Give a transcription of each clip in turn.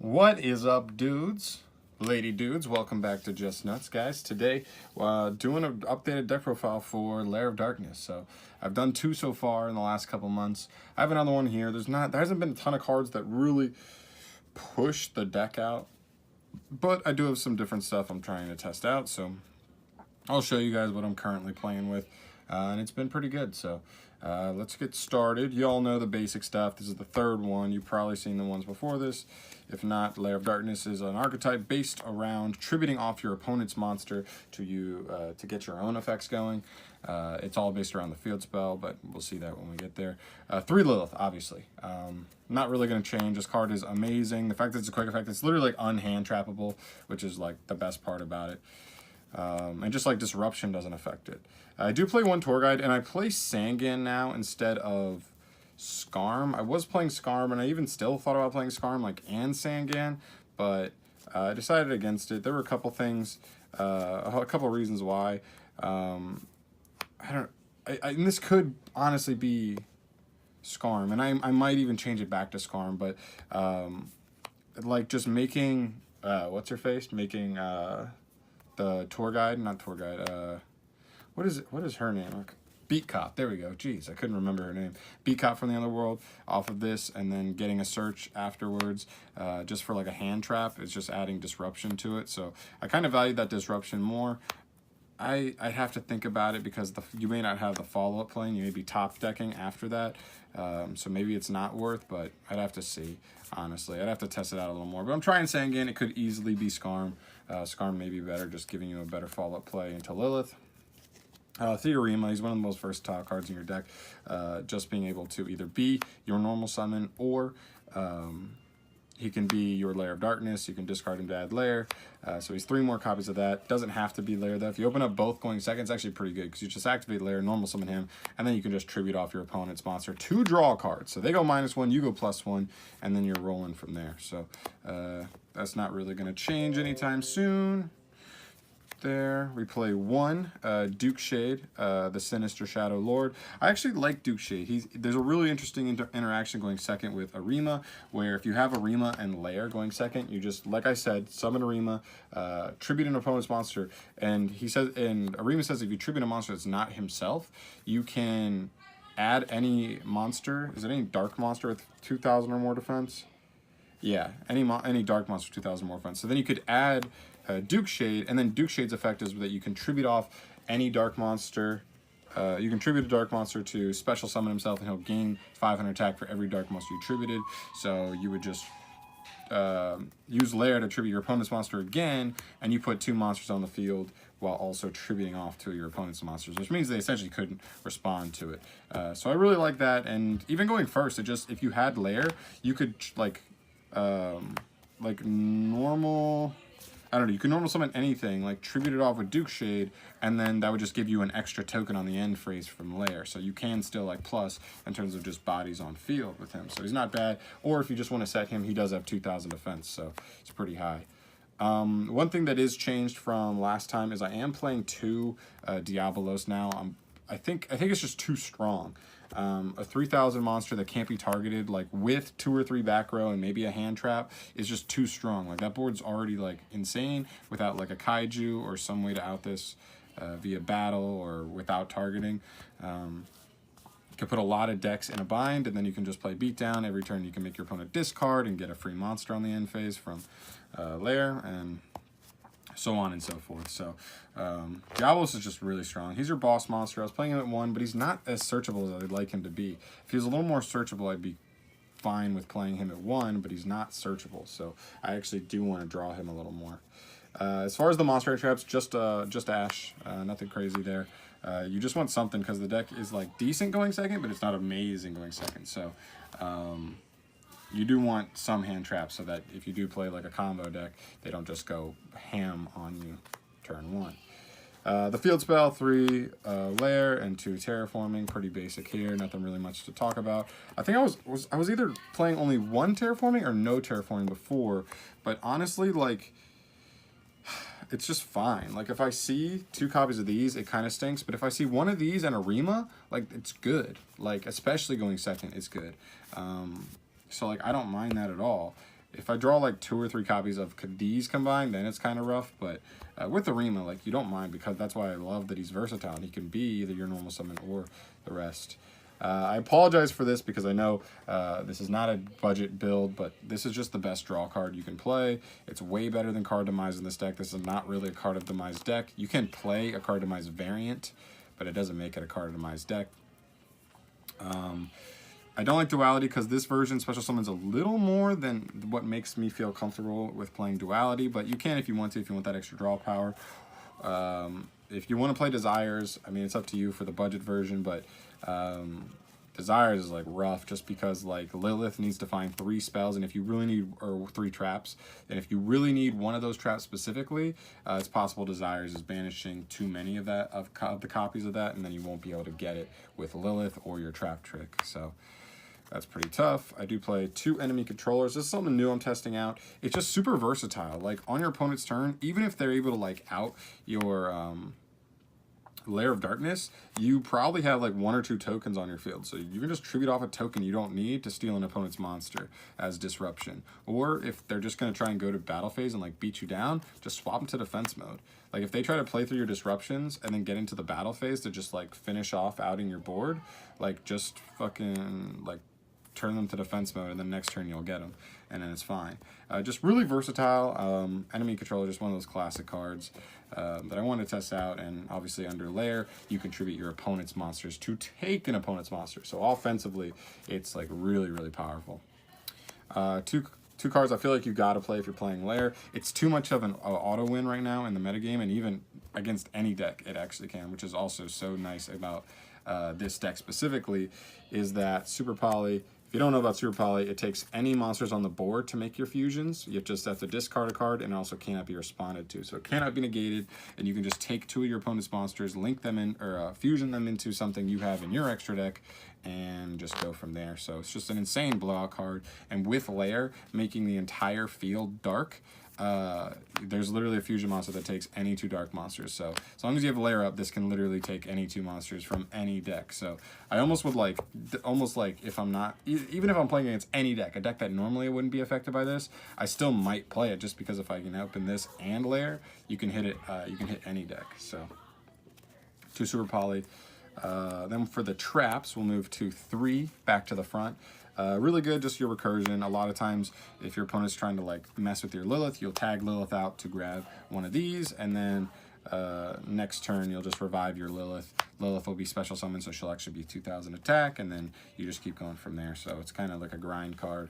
What is up, dudes? Lady dudes, welcome back to Just Nuts, guys. Today, doing an updated deck profile for Lair of Darkness. So, I've done 2 so far in the last couple months. I have another one here. There hasn't been a ton of cards that really push the deck out, but I do have some different stuff I'm trying to test out. So, I'll show you guys what I'm currently playing with, and it's been pretty good. So, let's get started. You all know the basic stuff. This is the third one. You've probably seen the ones before this. If not, Lair of Darkness is an archetype based around tributing off your opponent's monster to you to get your own effects going. It's all based around the field spell, but we'll see that when we get there. 3 Lilith, obviously. Not really going to change. This card is amazing. The fact that it's a quick effect, it's literally like unhand trappable, which is like the best part about it. And just like Disruption doesn't affect it. I do play 1 Tour Guide, and I play Sangan now instead of Skarm. I was playing Skarm, and I even still thought about playing Skarm, like, and Sangan, but I decided against it. There were a couple things, a couple reasons why. And this could honestly be Skarm, and I might even change it back to Skarm, but like just making what's her face? Making the tour guide, not tour guide. What is her name? Like, Beat Cop. There we go. Jeez, I couldn't remember her name. Beat Cop from the Underworld off of this, and then getting a search afterwards, just for like a hand trap. It's just adding disruption to it. So I kind of valued that disruption more. I'd have to think about it because you may not have the follow-up playing. You may be top decking after that. So maybe it's not worth, but I'd have to see, honestly. I'd have to test it out a little more. But I'm trying Sangan. It could easily be Skarm. Skarm may be better, just giving you a better follow-up play into Lilith. Theorema, he's one of the most versatile cards in your deck. Just being able to either be your normal summon or he can be your Lair of Darkness. You can discard him to add Lair. So he's 3 more copies of that. Doesn't have to be Lair, though. If you open up both going second, it's actually pretty good because you just activate Lair, normal summon him, and then you can just tribute off your opponent's monster to draw cards. So they go -1, you go +1, and then you're rolling from there. So that's not really going to change anytime soon. There we play 1 Duke Shade, the Sinister Shadow Lord. I actually like Duke Shade. There's a really interesting interaction going second with Arima, where if you have Arima and Lair going second, you just, like I said, summon Arima, tribute an opponent's monster, and Arima says if you tribute a monster that's not himself, you can add any monster. Is it any dark monster with 2,000 or more defense? Yeah, any dark monster with 2,000 more defense. So then you could add Duke Shade, and then Duke Shade's effect is that you contribute off any dark monster. You contribute a dark monster to special summon himself, and he'll gain 500 attack for every dark monster you tributed. So you would just use Lair to tribute your opponent's monster again, and you put 2 monsters on the field while also tributing off to your opponent's monsters, which means they essentially couldn't respond to it. So I really like that, and even going first, if you had Lair, you could like normal. I don't know, you can normal summon anything, like tribute it off with Duke Shade, and then that would just give you an extra token on the end phase from Lair. So you can still like plus in terms of just bodies on field with him. So he's not bad. Or if you just want to set him, he does have 2,000 defense, so it's pretty high. One thing that is changed from last time is I am playing 2 Diabolos now. I think it's just too strong. A 3,000 monster that can't be targeted, like with 2 or 3 back row and maybe a hand trap, is just too strong. Like that board's already like insane without like a kaiju or some way to out this via battle or without targeting. You can put a lot of decks in a bind, and then you can just play beatdown. Every turn you can make your opponent discard and get a free monster on the end phase from Lair, and so on and so forth. So Davos is just really strong. He's your boss monster. I was playing him at 1, but he's not as searchable as I'd like him to be. If he was a little more searchable, I'd be fine with playing him at 1, but he's not searchable. So I actually do want to draw him a little more. As far as the monster traps, just Ash. Nothing crazy there. You just want something because the deck is like decent going second, but it's not amazing going second. So you do want some hand traps so that if you do play like a combo deck, they don't just go ham on you turn 1. The field spell, 3 Lair and 2 terraforming, pretty basic here, nothing really much to talk about. I think I was either playing only 1 terraforming or no terraforming before, but honestly, like, it's just fine. Like, if I see 2 copies of these, it kind of stinks, but if I see 1 of these and Arima, like, it's good. Like, especially going second, it's good. So, like, I don't mind that at all. If I draw like 2 or 3 copies of these combined, then it's kind of rough. But with Arima, like, you don't mind, because that's why I love that he's versatile. He can be either your normal summon or the rest. I apologize for this because I know this is not a budget build, but this is just the best draw card you can play. It's way better than Card Demise in this deck. This is not really a Card of Demise deck. You can play a Card Demise variant, but it doesn't make it a Card of Demise deck. I don't like Duality because this version special summons a little more than what makes me feel comfortable with playing Duality, but you can if you want to, if you want that extra draw power. If you want to play Desires, I mean, it's up to you for the budget version, but Desires is like rough just because like Lilith needs to find 3 spells, and if you really need, or 3 traps, and if you really need one of those traps specifically, it's possible Desires is banishing too many of that, of the copies of that, and then you won't be able to get it with Lilith or your trap trick. So that's pretty tough. I do play 2 enemy controllers. This is something new I'm testing out. It's just super versatile. Like, on your opponent's turn, even if they're able to like out your Lair of Darkness, you probably have like 1 or 2 tokens on your field. So you can just tribute off a token you don't need to steal an opponent's monster as disruption. Or if they're just going to try and go to battle phase and like beat you down, just swap them to defense mode. Like, if they try to play through your disruptions and then get into the battle phase to just like finish off outing your board, like, just fucking like turn them to defense mode, and then next turn you'll get them, and then it's fine. Just really versatile. Enemy Controller, just one of those classic cards that I want to test out. And obviously under Lair, you contribute your opponent's monsters to take an opponent's monster. So offensively, it's like really, really powerful. Two cards I feel like you got to play if you're playing Lair. It's too much of an auto win right now in the metagame, and even against any deck it actually can, which is also so nice about this deck specifically, is that Super Poly. If you don't know about Super Poly, it takes any monsters on the board to make your fusions. You just have to discard a card, and it also cannot be responded to. So it cannot be negated, and you can just take 2 of your opponent's monsters, link them in, or fusion them into something you have in your extra deck, and just go from there. So it's just an insane blowout card. And with Lair making the entire field dark, there's literally a fusion monster that takes any 2 dark monsters. So as long as you have a Lair up, this can literally take any 2 monsters from any deck. So I almost would like, if I'm not, even if I'm playing against any deck, a deck that normally wouldn't be affected by this, I still might play it, just because if I can open this and Lair, you can hit it, you can hit any deck. So 2 Super Poly. Then for the traps, we'll move to 3 back to the front. Really good, just your recursion. A lot of times, if your opponent's trying to like mess with your Lilith, you'll tag Lilith out to grab one of these, and then next turn you'll just revive your Lilith. Lilith will be special summoned, so she'll actually be 2,000 attack, and then you just keep going from there. So it's kind of like a grind card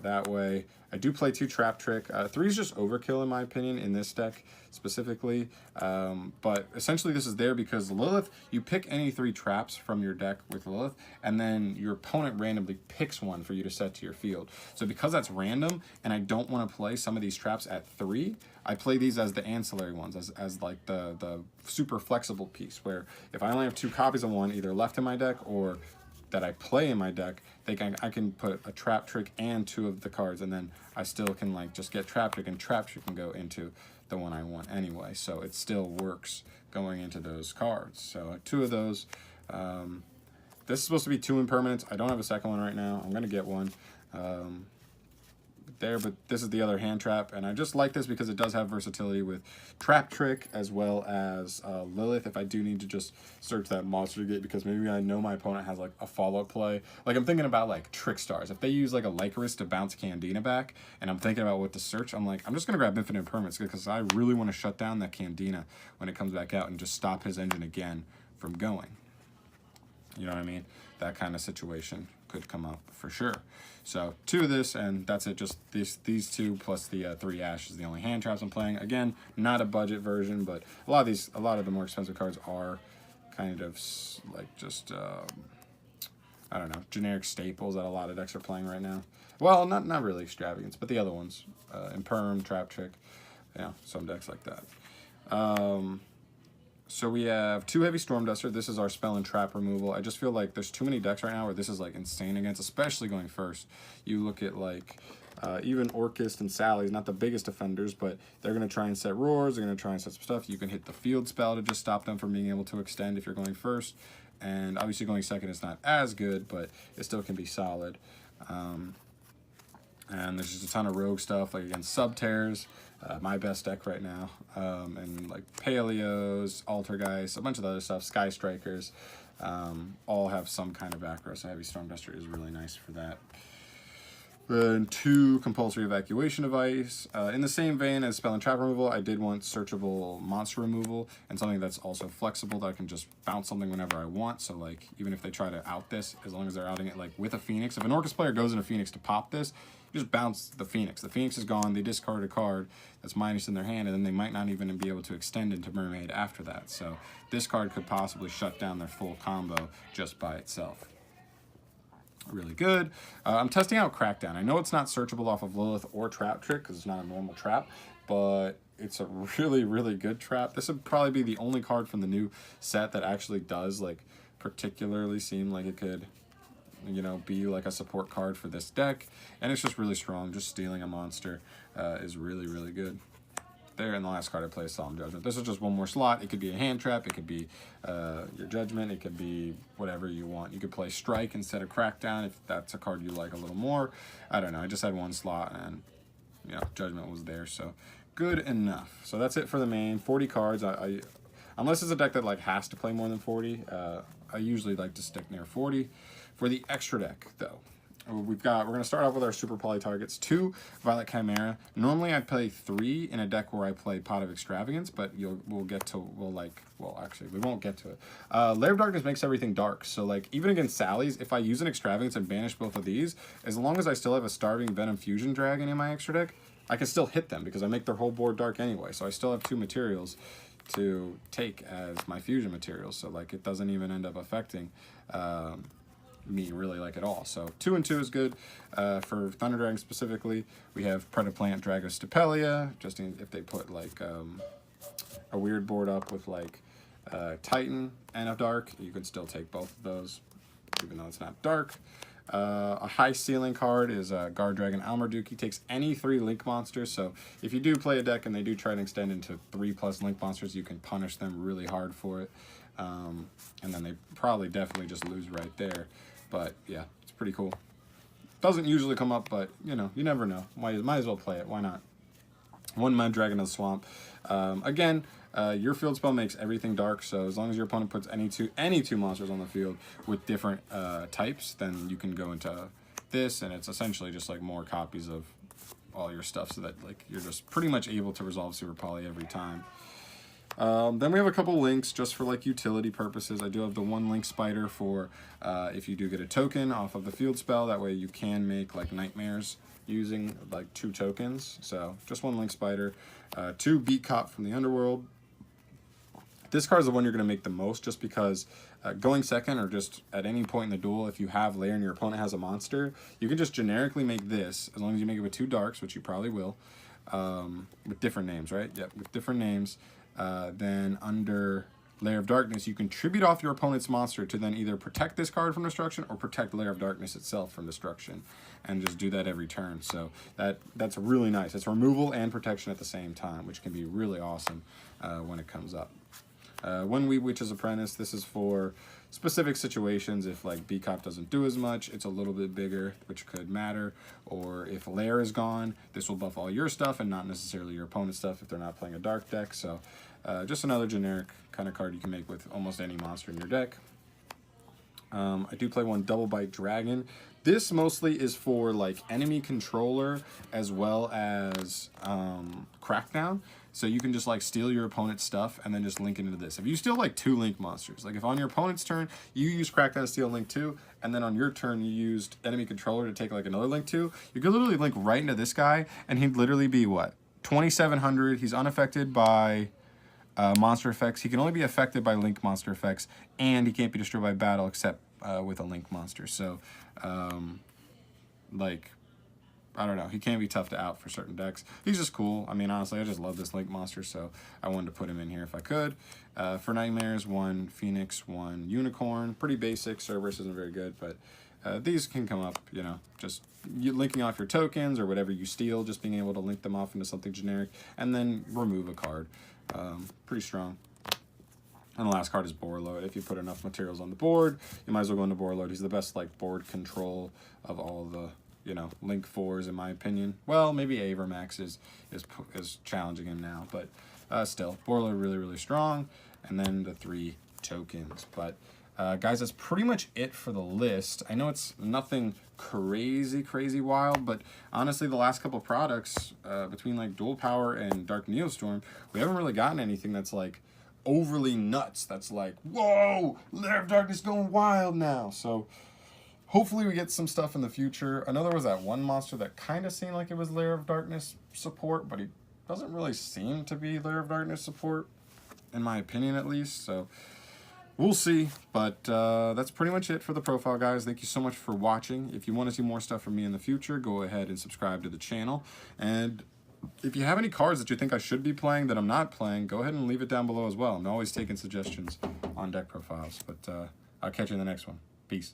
that way. I do play 2 Trap Trick. 3 is just overkill in my opinion in this deck specifically, but essentially this is there because Lilith, you pick any 3 traps from your deck with Lilith, and then your opponent randomly picks one for you to set to your field. So because that's random, and I don't want to play some of these traps at 3, I play these as the ancillary ones, as like the super flexible piece, where if I only have 2 copies of one either left in my deck or that I play in my deck, I can put a Trap Trick and 2 of the cards, and then I still can like just get Trap Trick, and Trap Trick can go into the one I want anyway. So it still works going into those cards. So 2 of those. This is supposed to be 2 impermanents. I don't have a second one right now. I'm gonna get one. But this is the other hand trap, and I just like this because it does have versatility with Trap Trick as well as Lilith if I do need to just search that monster gate, because maybe I know my opponent has like a follow-up play. Like, I'm thinking about like Trick Stars. If they use like a Lycoris to bounce Candina back, and I'm thinking about what to search, I'm like, I'm just gonna grab Infinite Impermanence because I really want to shut down that Candina when it comes back out and just stop his engine again from going. You know what I mean? That kind of situation could come up for sure. So 2 of this, and that's it. Just these 2 plus the 3 Ash is the only hand traps I'm playing. Again, not a budget version, but a lot of the more expensive cards are kind of like just I don't know, generic staples that a lot of decks are playing right now. Well, not really extravagance, but the other ones, Imperm, Trap Trick, yeah, some decks like that. So we have 2 Heavy Storm Duster. This is our spell and trap removal. I just feel like there's too many decks right now where this is like insane against, especially going first. You look at like even Orchist and Sally's, not the biggest offenders, but they're going to try and set roars. They're going to try and set some stuff. You can hit the field spell to just stop them from being able to extend if you're going first. And obviously going second is not as good, but it still can be solid. And there's just a ton of rogue stuff, like against Subterrors, my best deck right now, and like Paleos, Altergeist, a bunch of other stuff, Sky Strikers, all have some kind of back row, so Heavy Stormduster is really nice for that. Then 2 compulsory evacuation device. In the same vein as spell and trap removal, I did want searchable monster removal and something that's also flexible that I can just bounce something whenever I want. So like even if they try to out this, as long as they're outing it like with a Phoenix, if an Orcus player goes in a Phoenix to pop this, you just bounce the Phoenix. The Phoenix is gone, they discard a card that's minus in their hand, and then they might not even be able to extend into Mermaid after that. So this card could possibly shut down their full combo just by itself. Really good. I'm testing out Crackdown. I know it's not searchable off of Lilith or Trap Trick because it's not a normal trap, but it's a really, really good trap. This would probably be the only card from the new set that actually does like particularly seem like it could, you know, be like a support card for this deck, and it's just really strong. Just stealing a monster is really, really good. There, and the last card I play is Solemn Judgment. This is just one more slot. It could be a hand trap, it could be your Judgment, it could be whatever you want. You could play Strike instead of Crackdown if that's a card you like a little more. I don't know, I just had one slot and, you know, Judgment was there, so good enough. So that's it for the main. 40 cards. I unless it's a deck that like has to play more than 40, I usually like to stick near 40. For the extra deck, though, we're going to start off with our Super Poly targets. 2 Violet Chimera. Normally I'd play 3 in a deck where I play Pot of Extravagance, but we'll get to, actually we won't get to it. Lair of Darkness makes everything dark, so like even against Sally's, if I use an Extravagance and banish both of these, as long as I still have a Starving Venom Fusion Dragon in my extra deck, I can still hit them because I make their whole board dark anyway, so I still have 2 materials to take as my fusion materials, so like it doesn't even end up affecting me really like at all. So 2 and 2 is good. For Thunder Dragon specifically, we have Predaplant Dragostapelia, just if they put like a weird board up with like Titan and a Dark, you can still take both of those even though it's not dark. A high ceiling card is Guard Dragon Almarduke. He takes any 3 link monsters, so if you do play a deck and they do try to extend into 3+ link monsters, you can punish them really hard for it. And then they probably definitely just lose right there. But yeah, it's pretty cool. Doesn't usually come up, but you know, you never know. Might as well play it. Why not? 1 Mud Dragon of the Swamp. Again, your field spell makes everything dark, so as long as your opponent puts any two monsters on the field with different types, then you can go into this, and it's essentially just like more copies of all your stuff, so that like you're just pretty much able to resolve Super Poly every time. Then we have a couple links just for like utility purposes. I do have the 1 link spider for if you do get a token off of the field spell. That way you can make like nightmares using like 2 tokens. So just 1 link spider. 2 Beat Cop from the Underworld. This card is the one you're going to make the most, just because going second or just at any point in the duel, if you have Lair and your opponent has a monster, you can just generically make this, as long as you make it with 2 darks, which you probably will, with different names, right? Yep, with different names. Then under Lair of Darkness, you can tribute off your opponent's monster to then either protect this card from destruction or protect Lair of Darkness itself from destruction, and just do that every turn. So that's really nice. It's removal and protection at the same time, which can be really awesome when it comes up. 1 Wee Witch's Apprentice. This is for specific situations. If like B-Cop doesn't do as much, it's a little bit bigger, which could matter. Or if Lair is gone, this will buff all your stuff and not necessarily your opponent's stuff if they're not playing a dark deck. So just another generic kind of card you can make with almost any monster in your deck. I do play 1 Double Bite Dragon. This mostly is for like enemy controller as well as Crackdown. So you can just like steal your opponent's stuff and then just link it into this. If you steal like 2 link monsters, like if on your opponent's turn you use Crackdown to steal link 2, and then on your turn you used enemy controller to take like another link 2, you could literally link right into this guy and he'd literally be what? 2700. He's unaffected by monster effects. He can only be affected by link monster effects, and he can't be destroyed by battle except with a link monster. So like, I don't know, he can be tough to out for certain decks. He's just cool. I mean, honestly, I just love this link monster, so I wanted to put him in here if I could. For Nightmares, 1 Phoenix, 1 Unicorn. Pretty basic. Cerberus isn't very good, but these can come up, you know, just linking off your tokens or whatever you steal, just being able to link them off into something generic, and then remove a card. Pretty strong. And the last card is Borla. If you put enough materials on the board, you might as well go into Borla. He's the best like board control of all the you know, Link 4s in my opinion. Well, maybe Avermax is challenging him now, but still, Borla really strong, and then the 3 tokens. But guys, that's pretty much it for the list. I know it's nothing crazy wild, but honestly, the last couple products between like Dual Power and Dark Neostorm, we haven't really gotten anything that's like overly nuts. That's like, whoa, Lair of Darkness going wild now. So hopefully we get some stuff in the future. Another was that one monster that kind of seemed like it was Lair of Darkness support, but he doesn't really seem to be Lair of Darkness support, in my opinion at least. So we'll see, but that's pretty much it for the profile, guys. Thank you so much for watching. If you want to see more stuff from me in the future, go ahead and subscribe to the channel. And if you have any cards that you think I should be playing that I'm not playing, go ahead and leave it down below as well. I'm always taking suggestions on deck profiles, but I'll catch you in the next one. Peace.